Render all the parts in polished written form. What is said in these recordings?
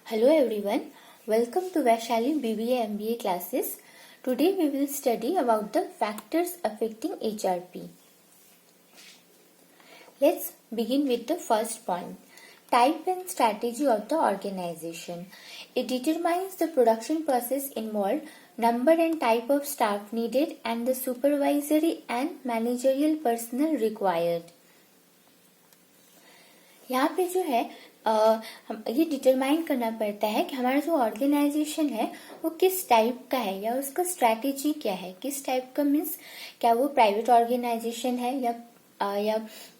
Hello everyone, welcome to Vaishali BBA MBA classes. Today we will study about the factors affecting HRP. Let's begin with the first point. Type and strategy of the organization. It determines the production process involved, number and type of staff needed and the supervisory and managerial personnel required. यहाँ पे जो है ये determine करना पड़ता है कि हमारा जो ऑर्गेनाइजेशन है वो किस टाइप का है या उसका स्ट्रैटेजी क्या है, किस टाइप का मीन्स क्या वो प्राइवेट ऑर्गेनाइजेशन है या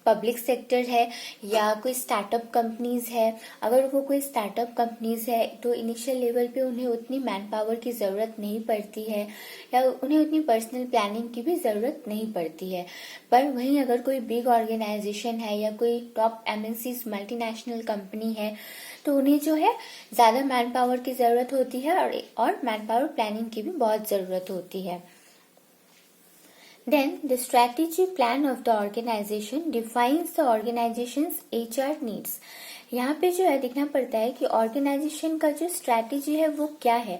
पब्लिक सेक्टर है या कोई स्टार्टअप कंपनीज है. अगर वो कोई स्टार्टअप कंपनीज है तो इनिशियल लेवल पे उन्हें उतनी मैन पावर की ज़रूरत नहीं पड़ती है या उन्हें उतनी पर्सनल प्लानिंग की भी ज़रूरत नहीं पड़ती है. पर वहीं अगर कोई बिग ऑर्गेनाइजेशन है या कोई टॉप एमएनसीज मल्टीनेशनल कंपनी है तो उन्हें जो है ज़्यादा मैन पावर की ज़रूरत होती है और मैन पावर प्लानिंग की भी बहुत ज़रूरत होती है. Then the strategy plan of the organization defines the organization's HR needs. यहाँ पे जो है देखना पड़ता है कि ऑर्गेनाइजेशन का जो स्ट्रैटेजी है वो क्या है.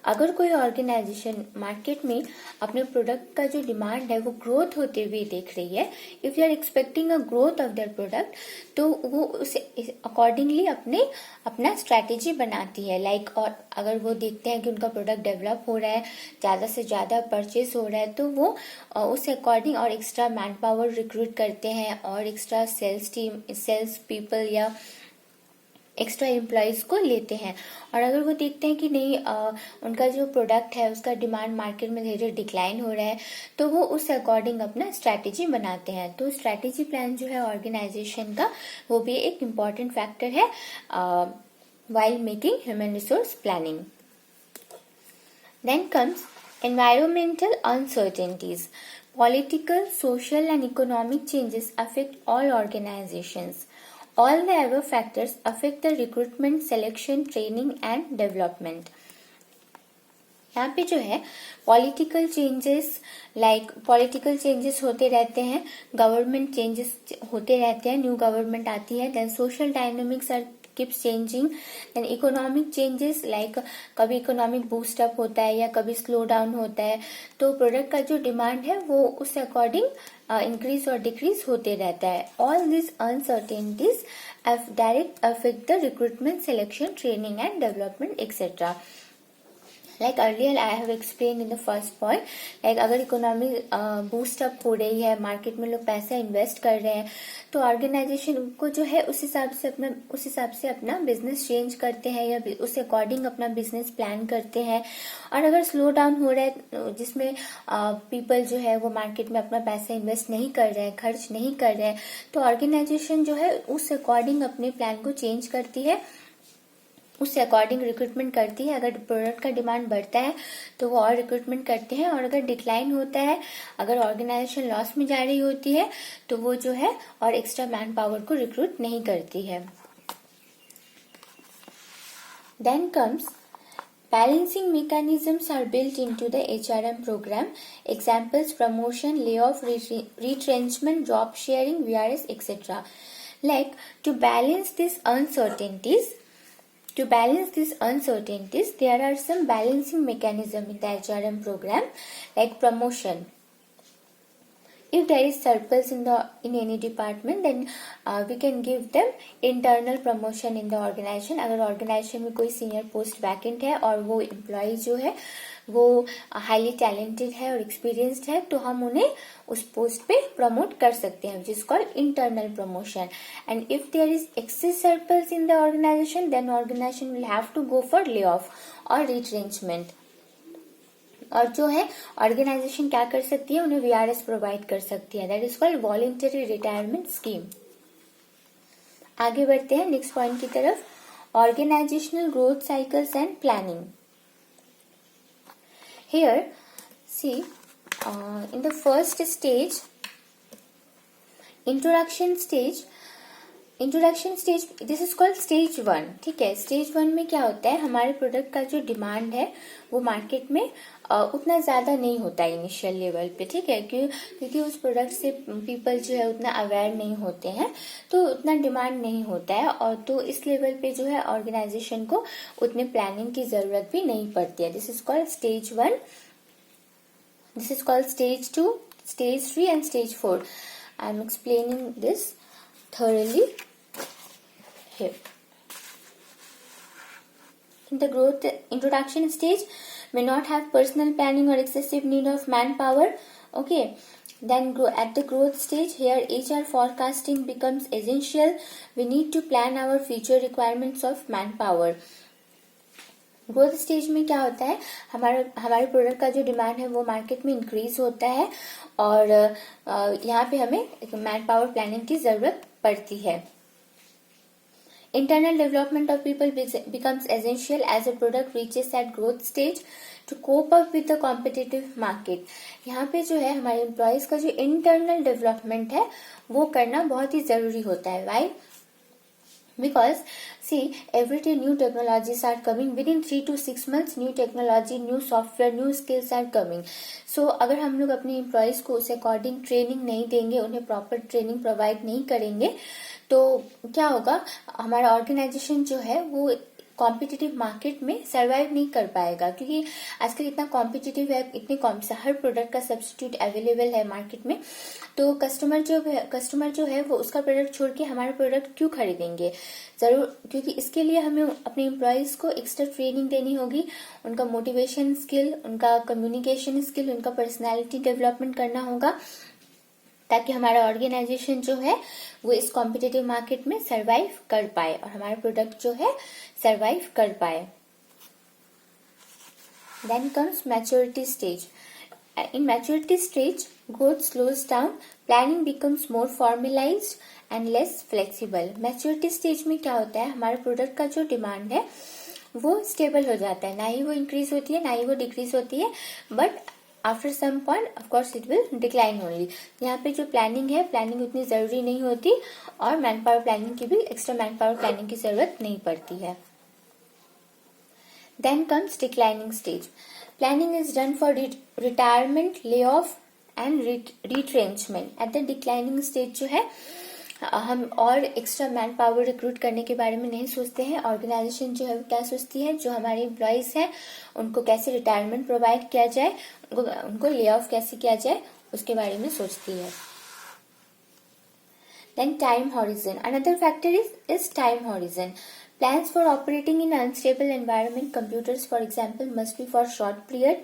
अगर कोई ऑर्गेनाइजेशन मार्केट में अपने प्रोडक्ट का जो डिमांड है वो ग्रोथ होते हुए देख रही है, if you are expecting a growth of their product, तो वो उसे अकॉर्डिंगली अपना स्ट्रैटेजी बनाती है. और अगर वो देखते हैं कि उनका प्रोडक्ट डेवलप हो रहा है, ज़्यादा से ज़्यादा परचेज हो रहा है, तो वो उस अकॉर्डिंग और एक्स्ट्रा मैन पावर रिक्रूट करते हैं और एक्स्ट्रा सेल्स पीपल या एक्स्ट्रा एम्प्लॉयज को लेते हैं. और अगर वो देखते हैं कि नहीं उनका जो प्रोडक्ट है उसका डिमांड मार्केट में धीरे धीरे डिक्लाइन हो रहा है तो वो उस अकॉर्डिंग अपना स्ट्रैटेजी बनाते हैं. तो स्ट्रैटेजी प्लान जो है ऑर्गेनाइजेशन का वो भी एक इम्पॉर्टेंट फैक्टर है while making human resource planning. Then comes environmental uncertainties. Political, social and economic changes affect all organizations. All the above factors affect the recruitment, selection, training and development. यहाँ पे जो है political changes होते रहते हैं, government changes होते रहते हैं, न्यू गवर्नमेंट आती है. Then social dynamics are keeps changing. Then economic changes कभी इकोनॉमिक बूस्ट अप होता है या कभी स्लो डाउन होता है, तो प्रोडक्ट का जो डिमांड है वो उस अकॉर्डिंग इंक्रीज और डिक्रीज होते रहता है. All this uncertainties direct affect the recruitment, selection, training and development etcetera. Like earlier I have explained in the first point, अगर इकोनॉमी बूस्ट अप हो रही है, मार्केट में लोग पैसा इन्वेस्ट कर रहे हैं, तो ऑर्गेनाइजेशन को जो है उस हिसाब से अपना बिजनेस चेंज करते हैं या उस अकॉर्डिंग अपना बिजनेस प्लान करते हैं. और अगर स्लो डाउन हो रहा है जिसमें पीपल जो है वो मार्केट में अपना पैसा इन्वेस्ट नहीं कर रहे हैं, खर्च नहीं कर रहे हैं, तो ऑर्गेनाइजेशन जो है उस अकॉर्डिंग अपने प्लान को चेंज करती है, उससे अकॉर्डिंग रिक्रूटमेंट करती है. अगर प्रोडक्ट का डिमांड बढ़ता है तो वो और रिक्रूटमेंट करते हैं, और अगर डिक्लाइन होता है, अगर ऑर्गेनाइजेशन लॉस में जा रही होती है तो वो जो है और एक्स्ट्रा मैन पावर को रिक्रूट नहीं करती है. Then comes balancing mechanisms are built into the HRM program. Examples: promotion, layoff, retrenchment, job sharing, VRS, etc. To balance these uncertainties, there are some balancing mechanism in the HRM program, like promotion. If there is surplus in any department, then we can give them internal promotion in the organization. अगर organisation में कोई senior post vacant है और वो employ जो है वो highly talented है और एक्सपीरियंस्ड है, तो हम उन्हें उस पोस्ट पे प्रमोट कर सकते हैं, जिस called internal promotion. And if there is excess surplus in the organisation, then organisation will have to go for lay off और रिट्रेंचमेंट. और जो है ऑर्गेनाइजेशन क्या कर सकती है, उन्हें वीआरएस प्रोवाइड कर सकती है, that is called voluntary retirement scheme. आगे बढ़ते हैं नेक्स्ट पॉइंट की तरफ, organisational growth cycles and planning. Here, see, in the first stage, introduction stage, introduction stage, this is called stage 1। ठीक है, स्टेज 1 में क्या होता है, हमारे प्रोडक्ट का जो डिमांड है वो मार्केट में उतना ज्यादा नहीं होता है इनिशियल लेवल पे। ठीक है, क्योंकि उस प्रोडक्ट से पीपल जो है उतना अवेयर नहीं होते हैं, तो उतना डिमांड नहीं होता है, और तो इस लेवल पे जो है ऑर्गेनाइजेशन को उतने प्लानिंग की जरूरत भी नहीं पड़ती है। This is called stage 1, this is called stage 2, stage 3 and stage 4। I am explaining this thoroughly here. In the growth introduction stage, may not have personal planning or excessive need of manpower. Okay, then at the growth stage, here HR forecasting becomes essential. We need to plan our future requirements of manpower. Growth stage में क्या होता है, हमारे product का जो demand है वो market में इंक्रीज होता है, और यहाँ पे हमें मैन पावर प्लानिंग की जरूरत पड़ती है। Internal development of people becomes essential as a product reaches at growth stage to cope up with the competitive market. यहाँ पे जो है हमारे एम्प्लॉयज का जो इंटरनल डेवलपमेंट है वो करना बहुत ही जरूरी होता है। Y? Because see, every day new technologies are coming. Within 3 to 6 months new technology, new software, new skills are coming. So अगर हम लोग अपने एम्प्लॉयज को उस अकॉर्डिंग ट्रेनिंग नहीं देंगे, उन्हें प्रॉपर ट्रेनिंग प्रोवाइड नहीं करेंगे, तो क्या होगा, हमारा ऑर्गेनाइजेशन जो है वो कॉम्पिटिटिव मार्केट में सरवाइव नहीं कर पाएगा, क्योंकि आजकल इतना कॉम्पिटिटिव है, इतने हर प्रोडक्ट का सब्स्टिट्यूट अवेलेबल है मार्केट में, तो कस्टमर जो है वो उसका प्रोडक्ट छोड़ के हमारा प्रोडक्ट क्यों खरीदेंगे? जरूर, क्योंकि इसके लिए हमें अपने एम्प्लॉयज को एक्स्ट्रा ट्रेनिंग देनी होगी, उनका मोटिवेशन स्किल, उनका कम्युनिकेशन स्किल, उनका पर्सनैलिटी डेवलपमेंट करना होगा, ताकि हमारा ऑर्गेनाइजेशन जो है वो इस कॉम्पिटिटिव मार्केट में सरवाइव कर पाए और हमारा प्रोडक्ट जो है सरवाइव कर पाए। Then comes maturity stage. In maturity stage growth slows down, planning becomes more formalized and less flexible. Maturity stage में क्या होता है, हमारे प्रोडक्ट का जो डिमांड है वो स्टेबल हो जाता है, ना ही वो इंक्रीज होती है ना ही वो डिक्रीज होती है, but after some point of course it will decline only. यहाँ पे जो प्लानिंग है, प्लानिंग उतनी जरूरी नहीं होती, और मैन पावर प्लानिंग की भी, एक्स्ट्रा मैन पावर प्लानिंग की जरूरत नहीं पड़ती है। Then comes declining stage. Planning is done for retirement, lay off and retrenchment. At the declining stage जो है हम और एक्स्ट्रा मैन पावर रिक्रूट करने के बारे में नहीं सोचते हैं। ऑर्गेनाइजेशन जो है वो क्या सोचती है, जो हमारे एम्प्लॉयज हैं उनको कैसे रिटायरमेंट प्रोवाइड किया जाए, उनको ले ऑफ कैसे किया जाए, उसके बारे में सोचती है। Then time horizon, another factor is time horizon. Plans for operating in unstable environment, computers for example, must be for short period,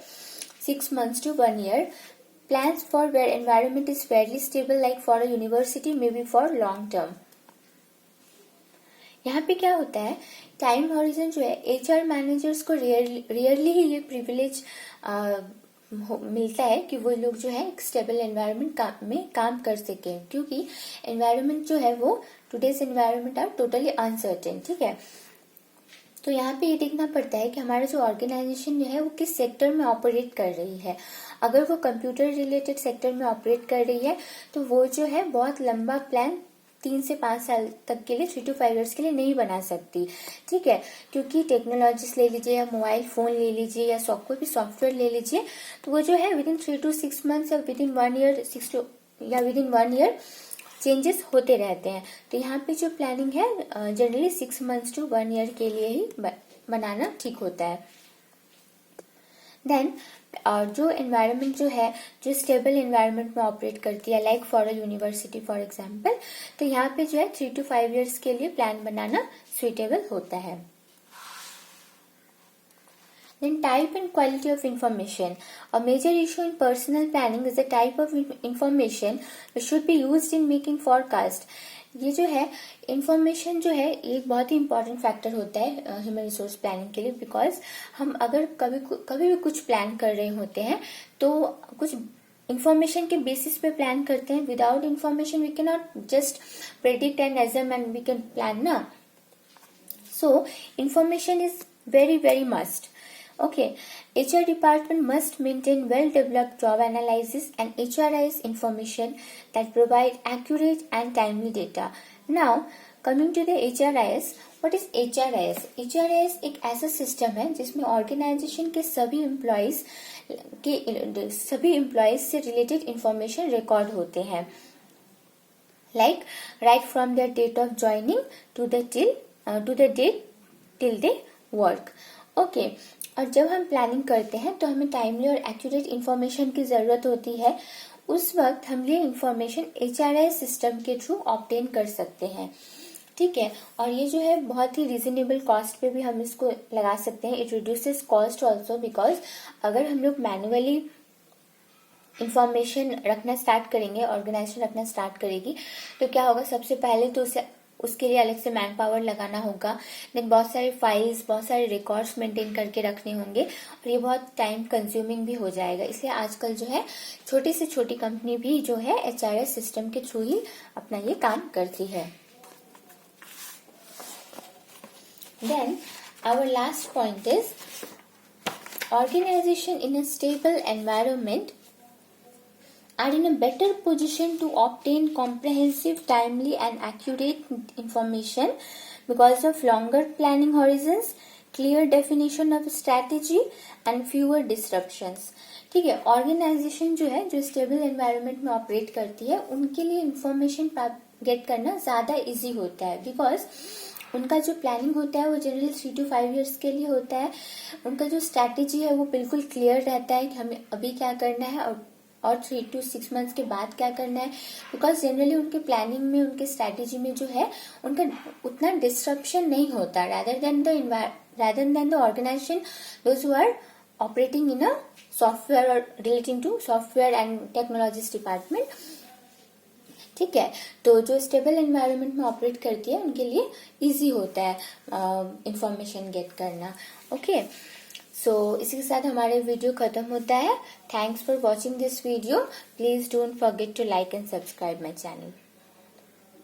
6 months to 1 year. Plans for where environment is fairly stable, like for a university, may be for long term. यहाँ पे क्या होता है, time horizon जो है, HR managers को rarely ही ये privilege मिलता है कि वो लोग जो है एक स्टेबल एनवायरनमेंट में काम कर सके, क्योंकि एनवायरनमेंट जो है वो today's environment are totally uncertain. ठीक है, तो यहाँ पे ये देखना पड़ता है कि हमारा जो ऑर्गेनाइजेशन जो है वो किस सेक्टर में ऑपरेट कर रही है। अगर वो कंप्यूटर रिलेटेड सेक्टर में ऑपरेट कर रही है तो वो जो है बहुत लंबा प्लान 3 से 5 साल तक के लिए, 3 to 5 years के लिए नहीं बना सकती। ठीक है, क्योंकि टेक्नोलॉजीज ले लीजिए या मोबाइल फोन ले लीजिए या कोई भी सॉफ्टवेयर ले लीजिए, तो वो जो है विदिन 3 to 6 months या within 1 year within 1 year changes होते रहते हैं। तो यहाँ पे जो प्लानिंग है जनरली 6 months to 1 year के लिए ही बनाना ठीक होता है। देन जो एनवायरनमेंट जो है, जो स्टेबल एनवायरनमेंट में ऑपरेट करती है, like for a university for example, तो यहाँ पे जो है 3 to 5 years के लिए प्लान बनाना सुइटेबल होता है। Then type and quality of information. A major issue in personal planning is the type of information which should be used in making forecast. ये जो है इंफॉर्मेशन जो है एक बहुत ही इंपॉर्टेंट फैक्टर होता है ह्यूमन रिसोर्स प्लानिंग के लिए, बिकॉज हम अगर कभी भी कुछ प्लान कर रहे होते हैं तो कुछ इंफॉर्मेशन के बेसिस पे प्लान करते हैं। Without information we can not just predict and assume and we can plan ना। So information is very very must. Okay, HR department must maintain well-developed job analysis and HRIS information that provide accurate and timely data. Now, coming to the HRIS, what is HRIS? HRIS एक ऐसा system है जिसमें organisation के सभी employees से related information record होते हैं, like right from their date of joining to the date till they work. Okay, और जब हम प्लानिंग करते हैं तो हमें टाइमली और एक्यूरेट इंफॉर्मेशन की जरूरत होती है. उस वक्त हम ये इंफॉर्मेशन HRIS सिस्टम के थ्रू ऑब्टेन कर सकते हैं. ठीक है, और ये जो है बहुत ही रीजनेबल कॉस्ट पे भी हम इसको लगा सकते हैं. It reduces cost also, because अगर हम लोग मैनुअली इंफॉर्मेशन रखना स्टार्ट करेंगे, ऑर्गेनाइजेशन रखना स्टार्ट करेगी, तो क्या होगा, सबसे पहले तो उसके लिए अलग से मैन पावर लगाना होगा. देन बहुत सारे फाइल्स, बहुत सारे रिकॉर्ड्स मेंटेन करके रखने होंगे, और ये बहुत टाइम कंज्यूमिंग भी हो जाएगा. इसलिए आजकल जो है छोटी से छोटी कंपनी भी जो है HRIS सिस्टम के थ्रू ही अपना ये काम करती है. Then our last point is organisation in a stable environment are in a better position to obtain comprehensive, timely and accurate information because of longer planning horizons, clear definition of strategy and fewer disruptions. ठीक है, organisation जो है, जो stable environment में operate करती है, उनके लिए इंफॉर्मेशन गेट करना ज्यादा इजी होता है, बिकॉज उनका जो प्लानिंग होता है वो जनरली 3 to 5 years के लिए होता है. उनका जो स्ट्रैटेजी है वो बिल्कुल क्लियर रहता है कि हमें अभी क्या करना है और 3 to 6 months के बाद क्या करना है, बिकॉज जनरली उनके प्लानिंग में, उनके स्ट्रैटेजी में जो है उनका उतना डिस्ट्रप्शन नहीं होता. rather than the organization, those who are operating in a software or relating to software and technologies department. ठीक है, तो जो स्टेबल एनवायरनमेंट में ऑपरेट करती है उनके लिए इजी होता है इंफॉर्मेशन गेट करना. ओके, सो इसी के साथ हमारे वीडियो खत्म होता है. Thanks for watching this video. Please don't forget to like and subscribe my channel.